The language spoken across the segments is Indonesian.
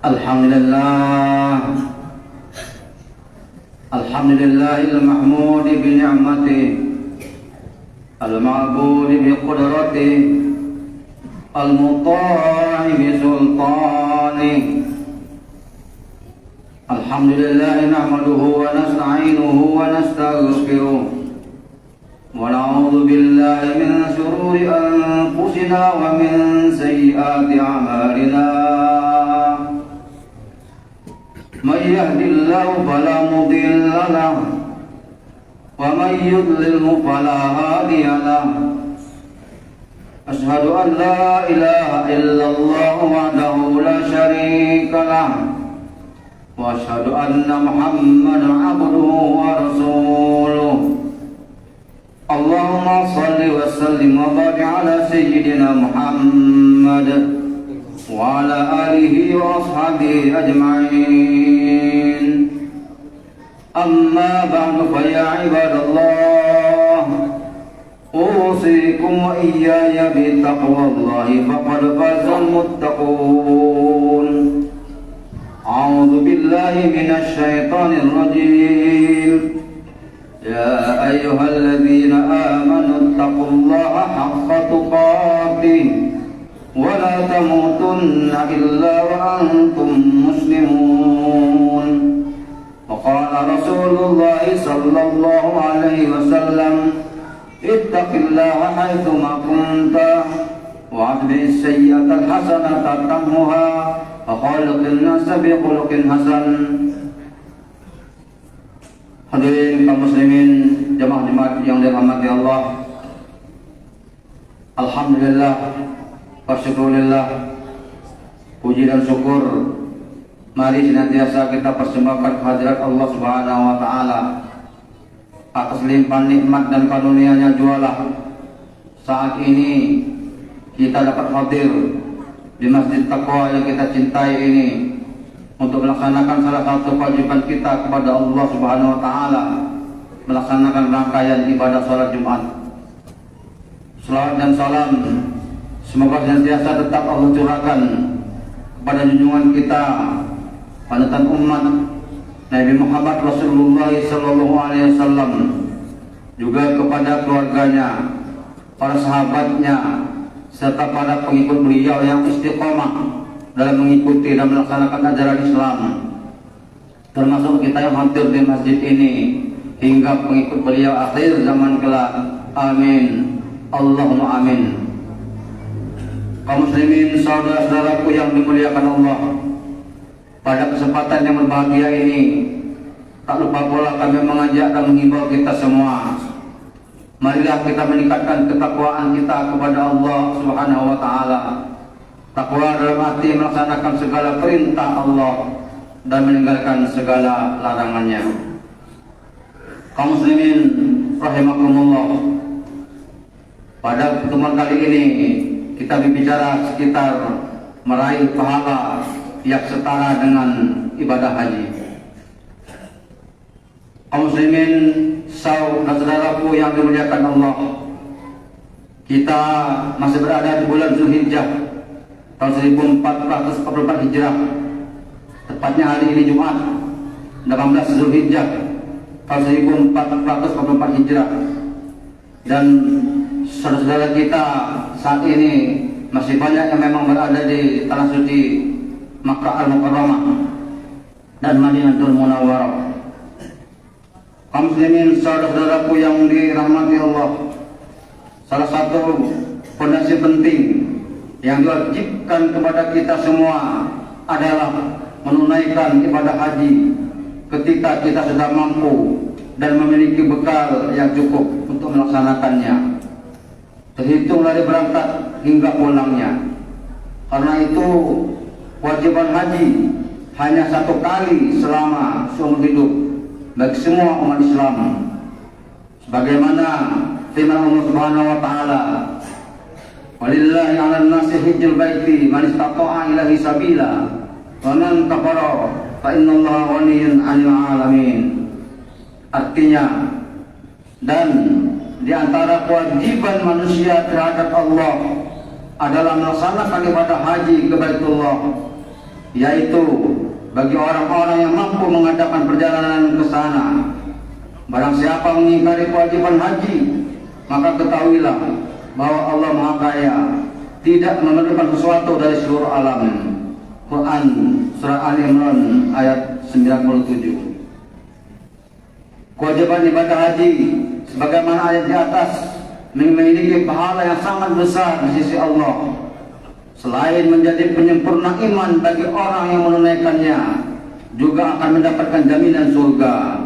Alhamdulillah, Alhamdulillahil mahmud bi ni'matihi, al-ma'bud bi qudratihi, al-muta'i bi sultanihi. Alhamdulillah nahmaduhu wa nasta'inuhu wa nastaghfiruh wa na'udzu billahi min shururi anfusina wa min sayyiati a'malina. Man yahdihillahu fala mudilla lahu wa man yudlilhu fala hadiya lahu. Asyhadu an la ilaha illallah wahdahu la syarika lahu wa asyhadu anna Muhammadan abduhu wa rasuluh. Allahumma shalli wa sallim wa barik ala sayyidina Muhammad wa ala alihi wa ashabihi ajma'in. Amma ba'du fa ya ibadallah, usikum wa iyaya bi taqwallahi faqad fazal muttaqun. A'udzu billahi minasy syaithanir rajim. Ya ayyuhalladzina amanu taqullaha haqqa tuqatih wa la tamutunna illa wa antum muslimun. Wa qala Rasulullah sallallahu alaihi wasallam, ittaqillaha haitsu ma kunta wa atbi'is sayyi'atal hasanata tamhuha wa khaliqin nasa bi khuluqin hasan. Hadirin kaum muslimin, jemaah-jemaah yang dirahmati Allah, alhamdulillah wa syukurillah, puji dan syukur mari senantiasa kita persembahkan kehadirat Allah Subhanahu wa taala atas limpahan nikmat dan karunia-Nya jualah saat ini kita dapat hadir di Masjid Taqwa yang kita cintai ini untuk melaksanakan salah satu kewajiban kita kepada Allah Subhanahu wa taala, melaksanakan rangkaian ibadah salat Jumat. Salawat dan salam semoga senantiasa tetap Allah curahkan kepada junjungan kita, panutan umat Nabi Muhammad Rasulullah sallallahu alaihi wasallam, juga kepada keluarganya, para sahabatnya, serta para pengikut beliau yang istiqomah dalam mengikuti dan melaksanakan ajaran Islam, termasuk kita yang hadir di masjid ini hingga pengikut beliau akhir zaman kelak. Amin, Allahumma amin. Kaum muslimin, saudara-saudaraku yang dimuliakan Allah, pada kesempatan yang berbahagia ini tak lupa pula kami mengajak dan menghimbau kita semua, marilah kita meningkatkan ketakwaan kita kepada Allah Subhanahu wa taala. Takwa dalam arti melaksanakan segala perintah Allah dan meninggalkan segala larangannya. Kaum muslimin rahimakumullah, pada pertemuan kali ini kita berbicara sekitar meraih pahala yang setara dengan ibadah haji. Kaum muslimin, saudara-saudaraku yang dimuliakan Allah, kita masih berada di bulan Zulhijjah tahun 1444 Hijrah, tepatnya hari ini Jumat 18 Zulhijjah tahun 1444 Hijrah. Dan saudara-saudara kita saat ini masih banyak yang memang berada di tanah suci Makkah Al-Mukarramah dan Madinatul Munawwarah. Kaum muslimin, saudara-saudaraku yang dirahmati Allah, salah satu fondasi penting yang diwajibkan kepada kita semua adalah menunaikan ibadah haji ketika kita sudah mampu dan memiliki bekal yang cukup untuk melaksanakannya, terhitung dari berangkat hingga pulangnya. Karena itu kewajiban haji hanya satu kali selama seumur hidup bagi semua umat Islam, sebagaimana firman Allah Subhanahu wa taala, walillahi 'alan nasi hajjul baiti man istata'a ilaihi sabila wa man kafara fa innallaha ghaniyyun 'anil 'alamin. Artinya, dan di antara kewajiban manusia terhadap Allah adalah melaksanakan ibadah haji ke Baitullah yaitu bagi orang-orang yang mampu mengadakan perjalanan ke sana. Barang siapa mengingkari kewajiban haji, maka ketahuilah bahwa Allah Maha Kaya, tidak memerlukan sesuatu dari seluruh alam. Quran Surah Al Imran ayat 97. Kewajiban ibadah haji sebagaimana ayat di atas memiliki pahala yang sangat besar di sisi Allah. Selain menjadi penyempurna iman bagi orang yang menunaikannya, juga akan mendapatkan jaminan surga.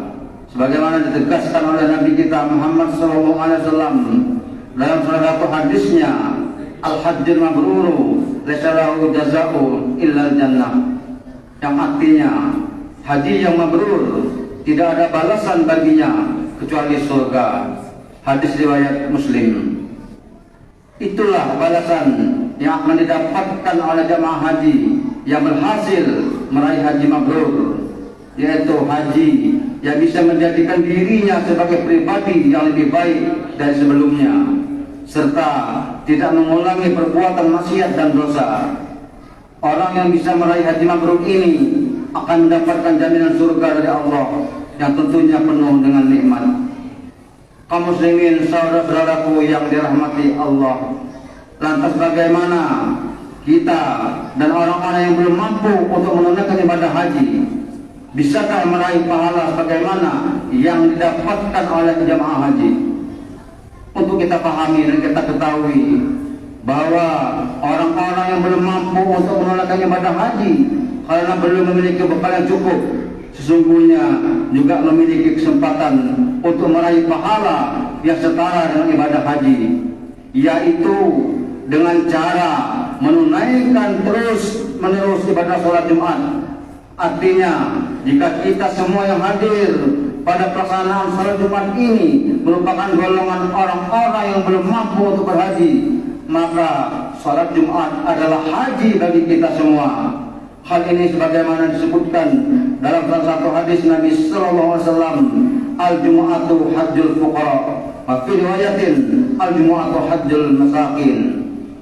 Sebagaimana ditegaskan oleh Nabi kita Muhammad SAW dalam salah satu hadisnya, Al-Hajjul Mabruru laisa lahu jazaa'u illa jannah, yang artinya haji yang mabrur tidak ada balasan baginya kecuali surga. Hadis riwayat Muslim. Itulah balasan yang akan didapatkan oleh jamaah haji yang berhasil meraih haji mabrur, yaitu haji yang bisa menjadikan dirinya sebagai pribadi yang lebih baik dari sebelumnya, serta tidak mengulangi perbuatan maksiat dan dosa. Orang yang bisa meraih haji mabrur ini akan mendapatkan jaminan surga dari Allah yang tentunya penuh dengan nikmat. Kaum muslimin, saudara-saudaraku yang dirahmati Allah, lantas bagaimana kita dan orang-orang yang belum mampu untuk menunaikan ibadah haji? Bisakah meraih pahala sebagaimana yang didapatkan oleh jemaah haji? Untuk kita pahami dan kita ketahui bahwa orang-orang yang belum mampu untuk menunaikan ibadah haji karena belum memiliki bekal yang cukup, sesungguhnya juga memiliki kesempatan untuk meraih pahala yang setara dengan ibadah haji, yaitu dengan cara menunaikan terus-menerus ibadah sholat Jumat. Artinya, jika kita semua yang hadir pada pelaksanaan sholat Jumat ini merupakan golongan orang-orang yang belum mampu untuk berhaji, maka sholat Jumat adalah haji bagi kita semua. Hal ini sebagaimana disebutkan dalam salah satu hadis Nabi Sallallahu Alaihi Wasallam, al-Jumu'atu hajjul fuqara, wa fi riwayatin al-Jumu'atu hajjul masakin,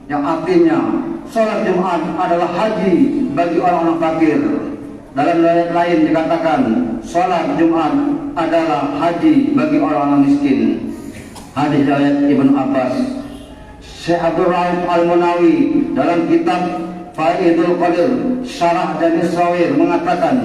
yang artinya sholat Jumat adalah haji bagi orang-orang fakir. Dalam riwayat lain dikatakan sholat Jumat adalah haji bagi orang-orang miskin. Hadis riwayat Ibnu Abbas. Syekh Abdul Rauf Al-Munawi dalam kitab Faidul Qadir Syarah dan Israwir mengatakan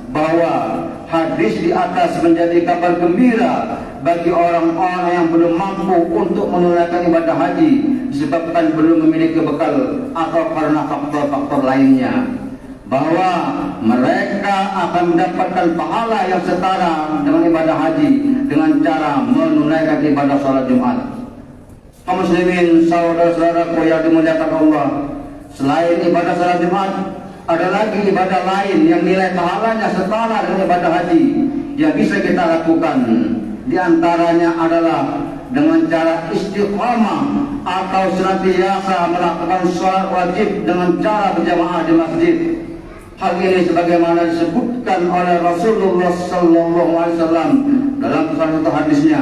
bahwa hadis di atas menjadi kabar gembira bagi orang-orang yang belum mampu untuk menunaikan ibadah haji disebabkan belum memiliki bekal atau karena faktor-faktor lainnya, bahwa mereka akan mendapatkan pahala yang setara dengan ibadah haji dengan cara menunaikan ibadah sholat Jumat. Kaum muslimin, saudara-saudaraku yang dimuliakan Allah, selain ibadah sholat Jumat, ada lagi ibadah lain yang nilai pahalanya setara dengan ibadah haji yang bisa kita lakukan. Di antaranya adalah dengan cara istiqamah atau senantiasa melakukan sholat wajib dengan cara berjamaah di masjid. Hal ini sebagaimana disebutkan oleh Rasulullah Sallallahu Alaihi Wasallam dalam salah satu hadisnya,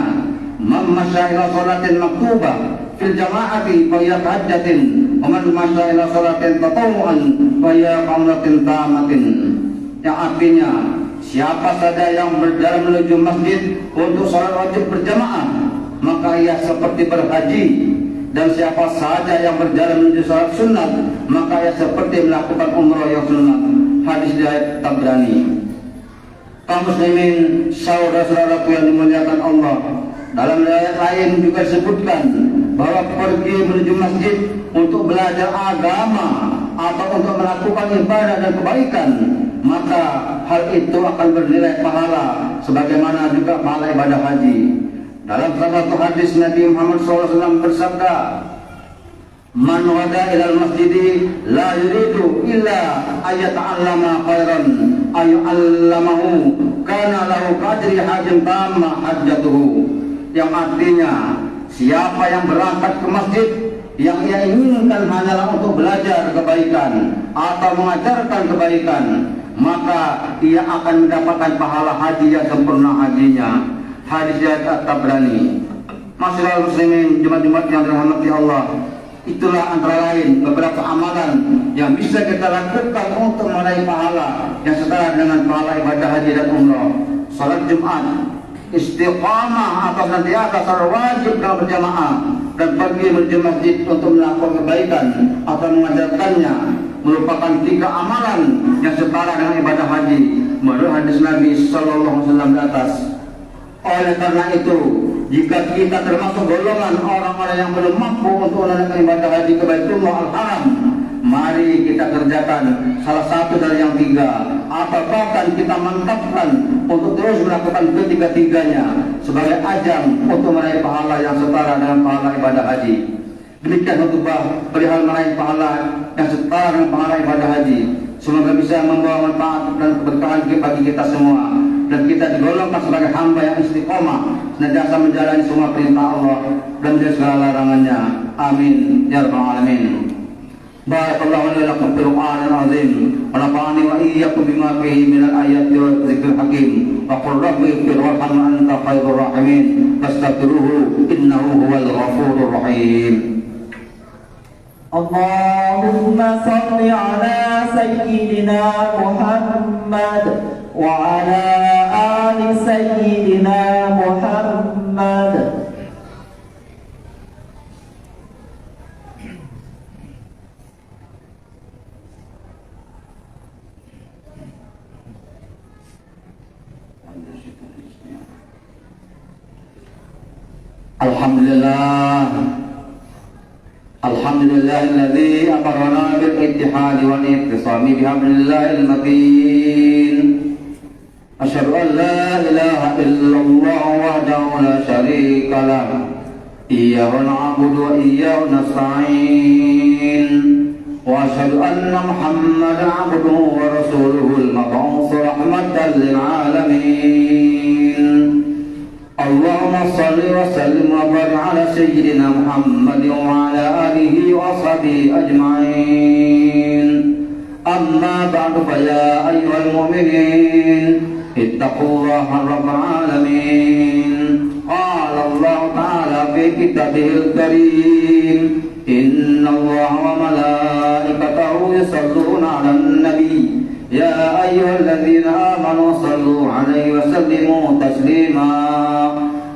"Man masya ila sholatin maktubah fil jama'ati fa hiya tahajjatin, wa man masya ila sholatin tatawwu'an fa hiya qamlatin tamatin." Yang artinya, siapa saja yang berjalan menuju masjid untuk sholat wajib berjamaah, maka ia seperti berhaji. Dan siapa saja yang berjalan menuju sholat sunat, maka ia seperti melakukan umrah yang sunat. Hadis riwayat Tabrani. Kaum muslimin, saudara-saudaraku yang dimuliakan Allah, dalam riwayat lain juga disebutkan bahwa pergi menuju masjid untuk belajar agama atau untuk melakukan ibadah dan kebaikan, maka hal itu akan bernilai pahala sebagaimana juga pahala ibadah haji. Dalam salah satu hadis Nabi Muhammad SAW bersabda, "Man wada ilal masjidi la yuridu illa ayata'allama khairan ayu'allamahu kana lahu qadri hajim tamma hajjatuhu." Yang artinya, siapa yang berangkat ke masjid yang ia inginkan hanyalah untuk belajar kebaikan atau mengajarkan kebaikan, maka ia akan mendapatkan pahala haji yang sempurna hajinya. Hadis riwayat At-Tabrani. Masyaallah muslimin, Jumat-Jumat yang dirahmati Allah, Itulah antara lain beberapa amalan yang bisa kita lakukan untuk meraih pahala yang setara dengan pahala ibadah haji dan umrah. Salat Jumat, istiqamah atau senantiasa salat wajib dalam berjamaah, dan pergi menuju masjid untuk melakukan kebaikan atau mengajarkannya, merupakan 3 amalan yang setara dengan ibadah haji menurut hadis Nabi Sallallahu Alaihi Wasallam di atas. Oleh karena itu, jika kita termasuk golongan orang-orang yang belum mampu untuk menunaikan ibadah haji ke Baitullah Al-Haram, mari kita kerjakan salah satu dari yang 3, atau bahkan kita mantapkan untuk terus melakukan ketiga-tiganya sebagai ajang untuk meraih pahala yang setara dengan pahala ibadah haji. Demikian khutbah perihal meraih pahala yang setara dengan pahala ibadah haji. Semoga bisa membawa manfaat dan keberkahan bagi kita semua, dan kita digolongkan sebagai hamba yang istiqomah senantiasa menjalani semua perintah Allah dan menjauhi segala larangannya. Amin ya rabbal alamin. Barakallahu li wa lakum fil Qur'anil azim wa nafa'ani wa iyyakum bima fihi minal ayati wa dzikril hakim. Wa qul rabbi ighfir warham anta khairur rahimin. Fastaghfiruhu innahu huwal ghafurur rahim. Allahumma salli ala sayyidina Muhammad wa ala ali sayyidina Muhammad. Alhamdulillah, alhamdulillahilladzi amarna bil ittihadi wal ittisami bihablillahil matin. Asyhadu an la ilaha illallah wahdahu la syarika lah. Iyyahu na'budu wa iyyahu nasta'in. Wa asyhadu anna Muhammadan 'abduhu wa rasuluhul mab'uts rahmatan lil alamin. Allahumma salli wa sallim wa barik ala sayyidina Muhammad wa ala alihi wa ashabihi ajma'in. Amma ba'du, fa ya ayyuhal mu'minin ittaqullaha rabbal alamin. Qala Allah ta'ala fi kitabihil karim, innallaha wa malaikatahu yusalluna 'alan nabi. Ya ayyuhalladzina amanu sallu 'alaihi wa sallimu taslima.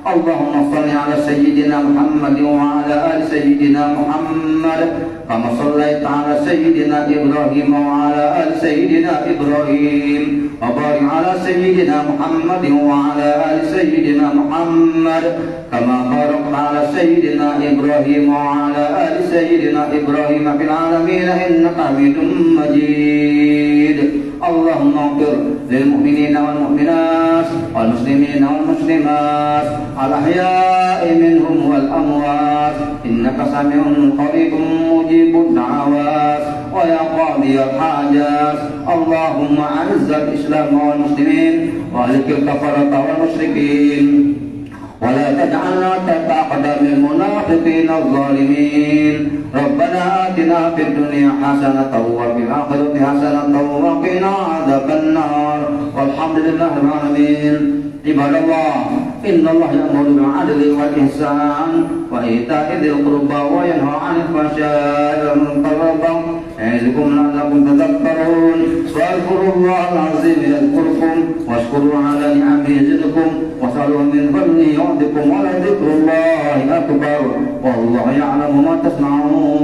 Allahumma salli 'ala sayyidina Muhammad wa 'ala ali sayyidina Muhammad kama shallaita 'ala sayyidina Ibrahim wa 'ala ali sayyidina Ibrahim wa barik 'ala sayyidina Muhammad wa 'ala ali sayyidina Muhammad kama barakta 'ala sayyidina Ibrahim wa 'ala ali sayyidina Ibrahim fil 'alamin innaka Hamidum Majid. Allahumma ighfir lil mu'minina wal mu'minat wal muslimina wal muslimat al ahya'i minhum wal amwat innaka sami'un qaribun mujibud da'awat wa ya qadiyal hajat. Allahumma a'izz al-islam wal muslimin wa ahlikil kafarata wal musyrikin wa la taj'alna tahta aqdamil munafiqin adh-dhalimin. Rabbana atina fid dunya hasanatan wa fil akhirati hasanatan wa qina adzabannar. Walhamdulillahil alamin. Ibadallah, innallaha ya'muru bil 'adli wal ihsan wa ita'i dzil qurba wa yanha 'anil fahsya'i wal munkari wal baghi ya'izukum la'allakum tadhakkarun. Wadhkurullahal 'azim yadhkurkum washkuru 'ala ni'amihi yazidkum was'aluhu min fadlihi yu'tikum wa la dzikrullahi akbar wallahu ya'lamu ma tasna'un.